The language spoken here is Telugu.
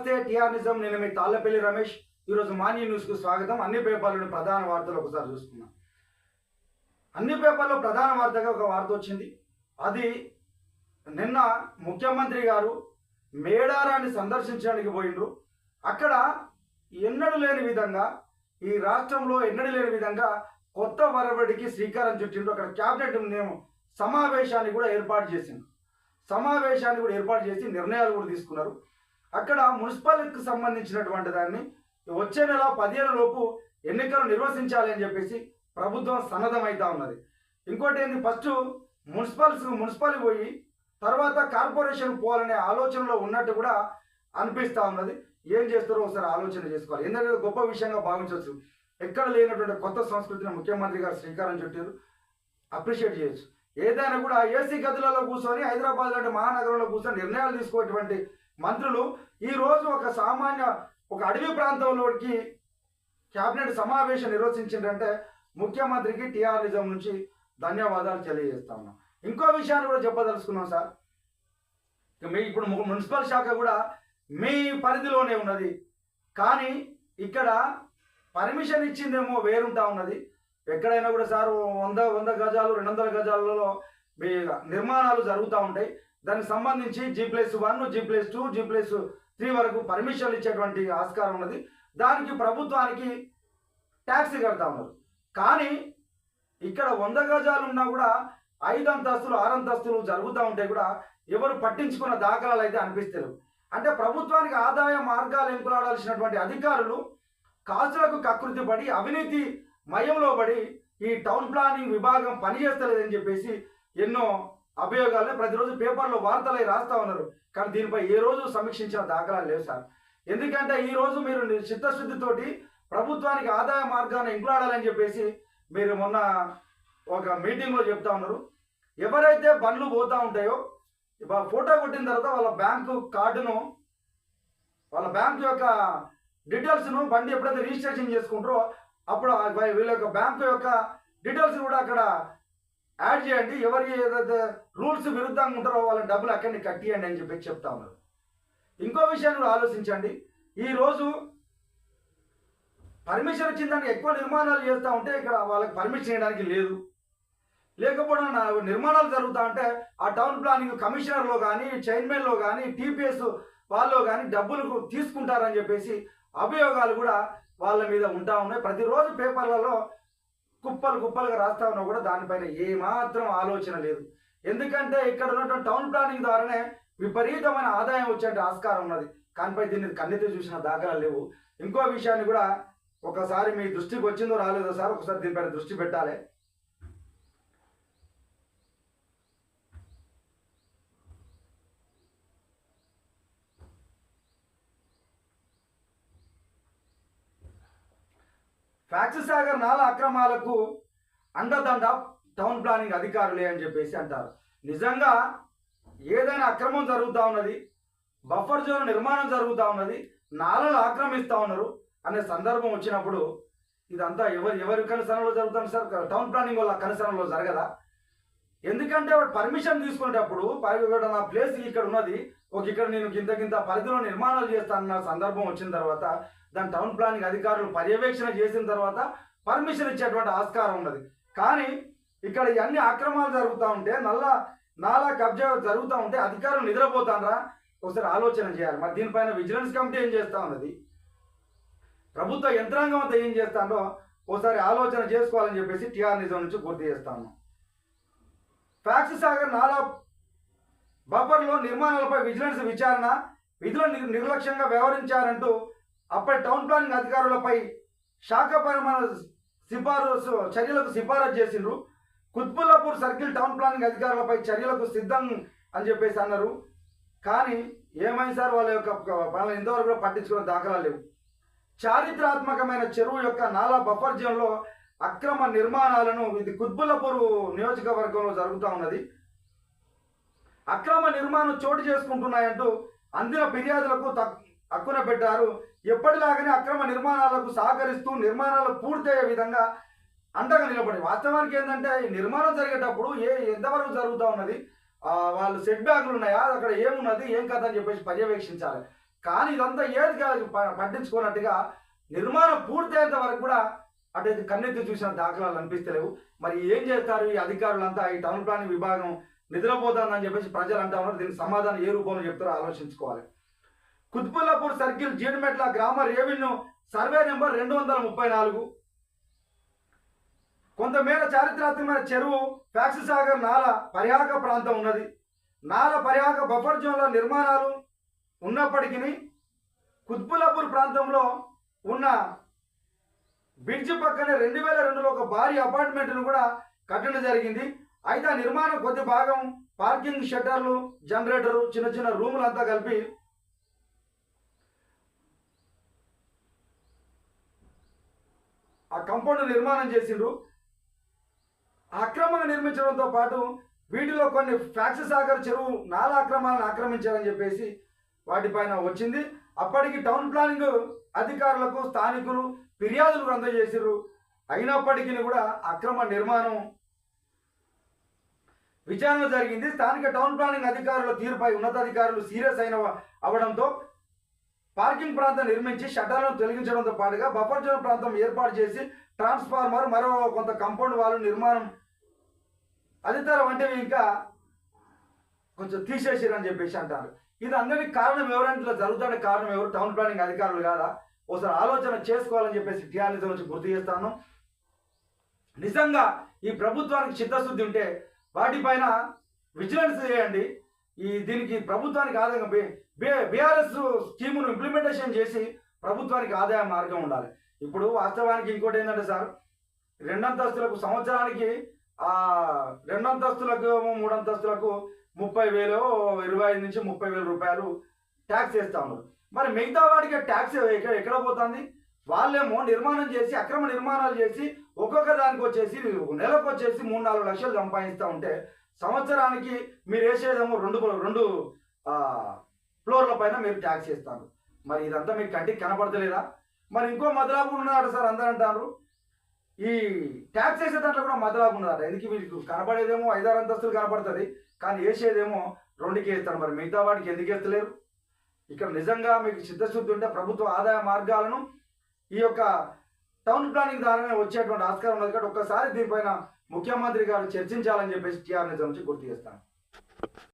నమస్తే టిఆర్ నిజం. నేను మీ తాళ్ళపల్లి రమేష్. ఈరోజు మార్నింగ్ న్యూస్కు స్వాగతం. అన్ని పేపర్లను ప్రధాన వార్తలు ఒకసారి చూసుకున్నాం. అన్ని పేపర్లో ప్రధాన వార్తగా ఒక వార్త వచ్చింది. అది నిన్న ముఖ్యమంత్రి గారు మేడారాన్ని సందర్శించడానికి పోయిండ్రు. అక్కడ ఎన్నడూ లేని విధంగా, ఈ రాష్ట్రంలో ఎన్నడూ లేని విధంగా కొత్త వరవడికి శ్రీకారం చుట్టిండ్రు. అక్కడ క్యాబినెట్ సమావేశాన్ని కూడా ఏర్పాటు చేసిండ్రు. నిర్ణయాలు కూడా తీసుకున్నారు. అక్కడ మున్సిపాలిటీకి సంబంధించినటువంటి దాన్ని వచ్చే నెల 15 లోపు ఎన్నికలు నిర్వహించాలి అని చెప్పేసి ప్రభుత్వం సన్నద్ధమవుతా ఉన్నది. ఇంకోటి ఏంది, ఫస్ట్ మున్సిపాలిటీ పోయి తర్వాత కార్పొరేషన్ పోవాలనే ఆలోచనలో ఉన్నట్టు కూడా అనిపిస్తూ ఉన్నది. ఏం చేస్తారో ఒకసారి ఆలోచన చేసుకోవాలి. ఎందుకంటే గొప్ప విషయంగా భావించవచ్చు. ఎక్కడ లేనటువంటి కొత్త సంస్కృతిని ముఖ్యమంత్రి గారు శ్రీకారం చుట్టారు. అప్రిషియేట్ చేయొచ్చు. ఏదైనా కూడా ఏసీ గదులలో కూర్చొని హైదరాబాద్ లాంటి మహానగరంలో కూర్చొని నిర్ణయాలు తీసుకోవటువంటి మంత్రులు ఈరోజు ఒక అడవి ప్రాంతంలోకి క్యాబినెట్ సమావేశం నిర్వహించిందంటే ముఖ్యమంత్రికి టీఆర్ఎస్ నుంచి ధన్యవాదాలు తెలియజేస్తా ఉన్నాం. ఇంకో విషయాన్ని కూడా చెప్పదలుచుకున్నాం సార్. ఇప్పుడు మున్సిపల్ శాఖ కూడా మీ పరిధిలోనే ఉన్నది, కానీ ఇక్కడ పర్మిషన్ ఇచ్చిందేమో వేరుంటా ఉన్నది. ఎక్కడైనా కూడా సార్ 100 గజాలు 200 గజాలలో మీ నిర్మాణాలు జరుగుతూ ఉంటాయి. దానికి సంబంధించి G+1, G+2, G+3 వరకు పర్మిషన్లు ఇచ్చేటువంటి ఆస్కారం ఉన్నది. దానికి ప్రభుత్వానికి ట్యాక్స్ కడతా ఉన్నారు. కానీ ఇక్కడ 100 గజాలు ఉన్నా కూడా 5 అంతస్తులు 6 అంతస్తులు జరుగుతూ ఉంటే కూడా ఎవరు పట్టించుకున్న దాఖలాలు అయితే అనిపిస్తారు. అంటే ప్రభుత్వానికి ఆదాయ మార్గాలు ఎంపులాడాల్సినటువంటి అధికారులు కాసులకు కకృతి పడి అవినీతి మయంలో పడి ఈ టౌన్ ప్లానింగ్ విభాగం పనిచేస్తలేదని చెప్పేసి ఎన్నో అభియోగాలను ప్రతిరోజు పేపర్లో వార్తలు రాస్తా ఉన్నారు. కానీ దీనిపై ఏ రోజు సమీక్షించిన దాఖలాలు లేవు సార్. ఎందుకంటే ఈరోజు మీరు చిత్తశుద్ధితోటి ప్రభుత్వానికి ఆదాయ మార్గాన్ని ఎంపులాడాలని చెప్పేసి మీరు మొన్న ఒక మీటింగ్లో చెప్తా ఉన్నారు. ఎవరైతే బండ్లు పోతూ ఉంటాయో ఫోటో కొట్టిన తర్వాత వాళ్ళ బ్యాంకు కార్డును, వాళ్ళ బ్యాంకు యొక్క డీటెయిల్స్ను బండి ఎప్పుడైతే రిజిస్ట్రేషన్ చేసుకుంటారో అప్పుడు వీళ్ళ యొక్క బ్యాంకు యొక్క డీటెయిల్స్ కూడా అక్కడ యాడ్ చేయండి. ఎవరికి ఏదైతే రూల్స్ విరుద్ధంగా ఉంటారో వాళ్ళ డబ్బులు అక్కడిని కట్టియండి అని చెప్పి చెప్తా ఉన్నారు. ఇంకో విషయాన్ని కూడా ఆలోచించండి. ఈరోజు పర్మిషన్ ఇచ్చిందానికి ఎక్కువ నిర్మాణాలు చేస్తూ ఉంటే ఇక్కడ వాళ్ళకి పర్మిషన్ చేయడానికి లేకపోవడం నిర్మాణాలు జరుగుతూ ఉంటే ఆ టౌన్ ప్లానింగ్ కమిషనర్లో కానీ చైర్మన్లో కానీ టీపీఎస్ వాళ్ళు కానీ డబ్బులు తీసుకుంటారని చెప్పేసి అభియోగాలు కూడా వాళ్ళ మీద ఉంటా ఉన్నాయి. ప్రతిరోజు పేపర్లలో కుప్పలుగా రాస్తా ఉన్నా కూడా దానిపైన ఏమాత్రం ఆలోచన లేదు. ఎందుకంటే ఇక్కడ ఉన్నటువంటి టౌన్ ప్లానింగ్ ద్వారానే విపరీతమైన ఆదాయం వచ్చే ఆస్కారం ఉన్నది. కానిపై దీన్ని కన్నెత్తి చూసిన దాఖలాలు లేవు. ఇంకో విషయాన్ని కూడా ఒకసారి మీ దృష్టికి వచ్చిందో రాలేదో సార్, ఒకసారి దీనిపైన దృష్టి పెట్టాలి. ఫ్యాక్స్ సాగర్ నాలా అక్రమాలకు అండదండ టౌన్ ప్లానింగ్ అధికారులే అని చెప్పేసి అంటారు. నిజంగా ఏదైనా అక్రమం జరుగుతూ ఉన్నది, బఫర్ జోన్ నిర్మాణం జరుగుతూ ఉన్నది, నాలలు ఆక్రమిస్తూ ఉన్నారు అనే సందర్భం వచ్చినప్పుడు ఇదంతా ఎవరి కనుసరణలో జరుగుతుంది సార్? టౌన్ ప్లానింగ్ వల్ల కనుసరణలో జరగదా? ఎందుకంటే వాడు పర్మిషన్ తీసుకునేటప్పుడు నా ప్లేస్ ఇక్కడ ఉన్నది, ఇక్కడ నేను గింత పరిధిలో నిర్మాణాలు చేస్తానన్న సందర్భం వచ్చిన తర్వాత దాని టౌన్ ప్లానింగ్ అధికారులు పర్యవేక్షణ చేసిన తర్వాత పర్మిషన్ ఇచ్చేటువంటి ఆస్కారం ఉన్నది. కానీ ఇక్కడ ఇవన్నీ అక్రమాలు జరుగుతూ ఉంటే, నాలా కబ్జా జరుగుతూ ఉంటే అధికారులు నిద్రపోతానరా? ఒకసారి ఆలోచన చేయాలి. మరి దీనిపైన విజిలెన్స్ కమిటీ ఏం చేస్తూ ఉన్నది, ప్రభుత్వ యంత్రాంగం అంతా ఏం చేస్తానో ఒకసారి ఆలోచన చేసుకోవాలని చెప్పేసి టీఆర్ నిజం నుంచి గుర్తు చేస్తాను. ఫ్యాక్స్ సాగర్ నాలా బఫర్లో నిర్మాణాలపై విజిలెన్స్ విచారణ, విధుల నిర్లక్ష్యంగా వ్యవహరించారంటూ అప్పటి టౌన్ ప్లానింగ్ అధికారులపై శాఖపరమైన చర్యలకు సిఫారసు చేసిండ్రు. కుత్బుల్లాపూర్ సర్కిల్ టౌన్ ప్లానింగ్ అధికారులపై చర్యలకు సిద్ధం అని చెప్పేసి అన్నారు. కానీ ఏమైంది సార్? వాళ్ళ యొక్క వాళ్ళని ఇంతవరకు కూడా పట్టించుకునే దాఖలాలు లేవు. చారిత్రాత్మకమైన చెరువు యొక్క నాలా బఫర్ జోన్లో అక్రమ నిర్మాణాలను ఇది కుత్బుల్లాపూర్ నియోజకవర్గంలో జరుగుతూ ఉన్నది. అక్రమ నిర్మాణం చోటు చేసుకుంటున్నాయంటూ అందిన ఫిర్యాదులకు హక్కున పెట్టారు. ఎప్పటిలాగానే అక్రమ నిర్మాణాలకు సహకరిస్తూ నిర్మాణాలు పూర్తయ్యే విధంగా అండగా నిలబడి, వాస్తవానికి ఏంటంటే ఈ నిర్మాణం జరిగేటప్పుడు ఎంతవరకు జరుగుతూ ఉన్నది, వాళ్ళు సెట్ బ్యాక్లు ఉన్నాయా, అక్కడ ఏమున్నది ఏం కథ అని చెప్పేసి పర్యవేక్షించాలి. కానీ ఇదంతా ఏది కాదు పట్టించుకున్నట్టుగా నిర్మాణం పూర్తయ్యేంత వరకు కూడా అటు కన్నెత్తి చూసిన దాఖలాలు అనిపిస్తలేవు. మరి ఏం చేస్తారు ఈ అధికారులంతా, ఈ టౌన్ ప్లానింగ్ విభాగం నిద్రపోతుందని చెప్పేసి ప్రజలు అంటా ఉన్నారు. దీనికి సమాధానం ఏ రూపంలో చెప్తారో ఆలోచించుకోవాలి. కుత్బుల్లాపూర్ సర్కిల్ జీడిమెట్ల గ్రామ రెవెన్యూ సర్వే నెంబర్ 234 కొంతమేర చారిత్రాత్మకమైన చెరువు ఫ్యాక్స్ సాగర్ నాల పరిహాక ప్రాంతం ఉన్నది. నాల పరిహాక బఫర్ జోన్ల నిర్మాణాలు ఉన్నప్పటికీ కుత్బుల్లాపూర్ ప్రాంతంలో ఉన్న బ్రిడ్జ్ పక్కనే 2002లో ఒక భారీ అపార్ట్మెంట్ను కూడా కట్టడం జరిగింది. అయితే ఆ నిర్మాణం కొద్ది భాగం పార్కింగ్ షట్టర్లు, జనరేటరు, చిన్న చిన్న రూములు అంతా కలిపి ఆ కాంపౌండ్ నిర్మాణం చేసిండ్రు. అక్రమంగా నిర్మించడంతో పాటు వీటిలో కొన్ని ఫ్యాక్స్ సాగర్ చెరువు నాలా అక్రమాలను ఆక్రమించారని చెప్పేసి వాటిపైన వచ్చింది. అప్పటికి టౌన్ ప్లానింగ్ అధికారులకు స్థానికులు ఫిర్యాదులు అందజేసారు. అయినప్పటికీ కూడా అక్రమ నిర్మాణం విచారణ జరిగింది. స్థానిక టౌన్ ప్లానింగ్ అధికారుల తీరుపై ఉన్నతాధికారులు సీరియస్ అవడంతో పార్కింగ్ ప్రాంతం నిర్మించి షట్టర్లను తొలగించడంతో పాటుగా బఫర్ జోన్ ప్రాంతం ఏర్పాటు చేసి ట్రాన్స్ఫార్మర్, మరో కొంత కాంపౌండ్ వాళ్ళు నిర్మాణం అధికార వంటివి ఇంకా కొంచెం తీసేసారని చెప్పేసి అంటారు. ఇది అందరికి కారణం ఎవరంటే ఇట్లా జరుగుతున్న కారణం ఎవరు? టౌన్ ప్లానింగ్ అధికారులు కాదా? ఒకసారి ఆలోచన చేసుకోవాలని చెప్పేసి టీఆర్ఎస్ నుంచి గుర్తు చేస్తాను. నిజంగా ఈ ప్రభుత్వానికి చిత్తశుద్ధి ఉంటే వాటిపైన విజిలెన్స్ చేయండి. దీనికి ప్రభుత్వానికి ఆదాయం బీఆర్ఎస్ స్కీమును ఇంప్లిమెంటేషన్ చేసి ప్రభుత్వానికి ఆదాయ మార్గం ఉండాలి. ఇప్పుడు వాస్తవానికి ఇంకోటి ఏంటంటే సార్, 2 అంతస్తులకు సంవత్సరానికి 2 అంతస్తులకు 3 అంతస్తులకు 30,000, 25 నుంచి 30,000 రూపాయలు ట్యాక్స్ వేస్తూ ఉన్నారు. మరి మిగతా వాడికి ట్యాక్స్ ఎక్కడ పోతుంది? వాళ్ళేమో నిర్మాణం చేసి అక్రమ నిర్మాణాలు చేసి ఒక్కొక్క దానికి వచ్చేసి నెలకు వచ్చేసి 3-4 లక్షలు సంపాదిస్తూ ఉంటే సంవత్సరానికి మీరు వేసేదేమో 2 ఫ్లోర్ల పైన మీరు ట్యాక్స్ వేస్తారు. మరి ఇదంతా మీకు కంటికి కనపడతలేదా? మరి ఇంకో మదలాపు ఉన్నదట సార్, అందరూ అంటారు. ఈ ట్యాక్స్ వేసే దాంట్లో కూడా మదలాపు ఉన్నదట. ఎందుకు మీకు కనపడేదేమో 5-6 అంతస్తులు కనపడుతుంది, కానీ వేసేదేమో 2కి వేస్తారు. మరి మిగతా వాటికి ఎందుకు వేస్తలేరు? ఇక్కడ నిజంగా మీకు చిత్తశుద్ధి ఉంటే ప్రభుత్వ ఆదాయ మార్గాలను ఈ యొక్క టౌన్ ప్లానింగ్ ద్వారానే వచ్చేటువంటి ఆస్కారం ఉన్నది కాబట్టి ఒక్కసారి దీనిపైన ముఖ్యమంత్రి గారు చర్చించాలని చెప్పేసి టీఆర్ఎస్ నుంచి గుర్తు చేస్తాను.